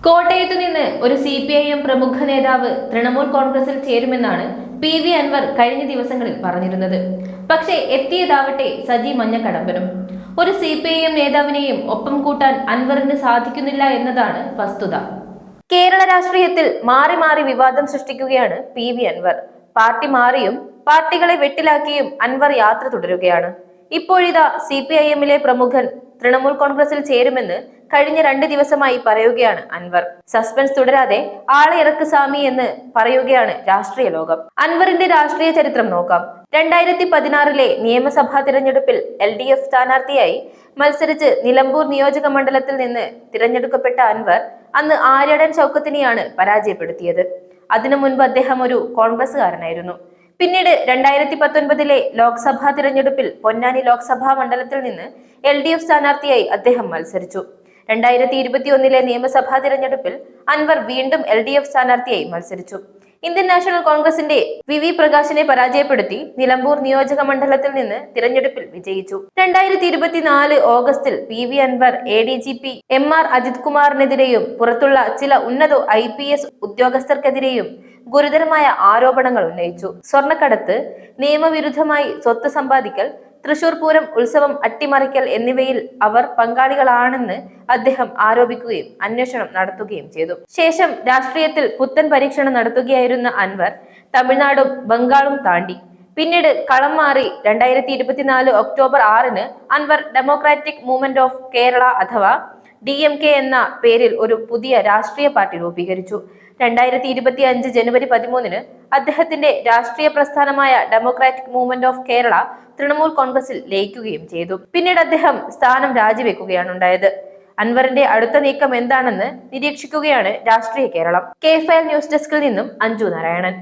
കോട്ടയത്തു നിന്ന് ഒരു CPIM പ്രമുഖ നേതാവ് തൃണമൂൽ കോൺഗ്രസിൽ ചേരുമെന്നാണ് PV അൻവർ കഴിഞ്ഞ ദിവസങ്ങളിൽ പറഞ്ഞിരുന്നത്. പക്ഷേ എത്തിയതാവട്ടെ സജി മഞ്ഞക്കടമ്പനും. ഒരു CPIM നേതാവിനെയും ഒപ്പം കൂട്ടാൻ അൻവറിന് സാധിക്കുന്നില്ല എന്നതാണ് വസ്തുത. കേരള രാഷ്ട്രീയത്തിൽ മാറി മാറി വിവാദം സൃഷ്ടിക്കുകയാണ് PV അൻവർ. പാർട്ടി മാറിയും പാർട്ടികളെ വെട്ടിലാക്കിയും അൻവർ യാത്ര തുടരുകയാണ്. ഇപ്പോഴിതാ CPIMലെ പ്രമുഖൻ തൃണമൂൽ കോൺഗ്രസിൽ ചേരുമെന്ന് കഴിഞ്ഞ 2 ദിവസമായി പറയുകയാണ് അൻവർ. സസ്പെൻസ് തുടരാതെ ആളെ ഇറക്ക് സാമി എന്ന് പറയുകയാണ് രാഷ്ട്രീയ ലോകം. അൻവറിന്റെ രാഷ്ട്രീയ ചരിത്രം നോക്കാം. 2016 നിയമസഭാ തിരഞ്ഞെടുപ്പിൽ LDF സ്ഥാനാർത്ഥിയായി മത്സരിച്ച് നിലമ്പൂർ നിയോജക മണ്ഡലത്തിൽ നിന്ന് തിരഞ്ഞെടുക്കപ്പെട്ട അൻവർ അന്ന് ആര്യടൻ ഷൗക്കത്തിനെയാണ് പരാജയപ്പെടുത്തിയത്. അതിനു മുൻപ് അദ്ദേഹം ഒരു കോൺഗ്രസുകാരനായിരുന്നു. പിന്നീട് 2019 ലോക്സഭാ തിരഞ്ഞെടുപ്പിൽ പൊന്നാനി ലോക്സഭാ മണ്ഡലത്തിൽ നിന്ന് LDF സ്ഥാനാർത്ഥിയായി അദ്ദേഹം മത്സരിച്ചു. 2021 നിയമസഭാ തിരഞ്ഞെടുപ്പിൽ അൻവർ വീണ്ടും LDF സ്ഥാനാർത്ഥിയായി മത്സരിച്ചു. ഇന്ത്യൻ നാഷണൽ കോൺഗ്രസിന്റെ VV പ്രകാശിനെ പരാജയപ്പെടുത്തി നിലമ്പൂർ നിയോജക മണ്ഡലത്തിൽ നിന്ന് തിരഞ്ഞെടുപ്പിൽ വിജയിച്ചു. 2024 ഓഗസ്റ്റിൽ PV Anwar ADGP MR Ajith കുമാറിനെതിരെയും പുറത്തുള്ള ചില ഉന്നത IPS ഉദ്യോഗസ്ഥർക്കെതിരെയും ഗുരുതരമായ ആരോപണങ്ങൾ ഉന്നയിച്ചു. സ്വർണ്ണക്കടത്ത്, നിയമവിരുദ്ധമായി സ്വത്ത് സമ്പാദിക്കൽ, തൃശൂർ പൂരം ഉത്സവം അട്ടിമറിക്കൽ എന്നിവയിൽ അവർ പങ്കാളികളാണെന്ന് അദ്ദേഹം ആരോപിക്കുകയും അന്വേഷണം നടത്തുകയും ചെയ്തു. ശേഷം രാഷ്ട്രീയത്തിൽ പുത്തൻ പരീക്ഷണം നടത്തുകയായിരുന്ന അൻവർ തമിഴ്നാടും ബംഗാളും താണ്ടി. പിന്നീട് കളം മാറി 2024 October 6 Anvar democratic movement of Kerala അഥവാ DMK എന്ന പേരിൽ ഒരു പുതിയ രാഷ്ട്രീയ പാർട്ടി രൂപീകരിച്ചു. 2025 ജനുവരി 13 അദ്ദേഹത്തിന്റെ രാഷ്ട്രീയ പ്രസ്ഥാനമായ democratic movement of Kerala Trinamool കോൺഗ്രസിൽ ലയിക്കുകയും ചെയ്തു. പിന്നീട് അദ്ദേഹം സ്ഥാനം രാജിവെക്കുകയാണ് ഉണ്ടായത്. അൻവറിന്റെ അടുത്ത നീക്കം എന്താണെന്ന് നിരീക്ഷിക്കുകയാണ് രാഷ്ട്രീയ കേരളം. K-File ന്യൂസ് ഡെസ്കിൽ നിന്നും അഞ്ജു നാരായണൻ.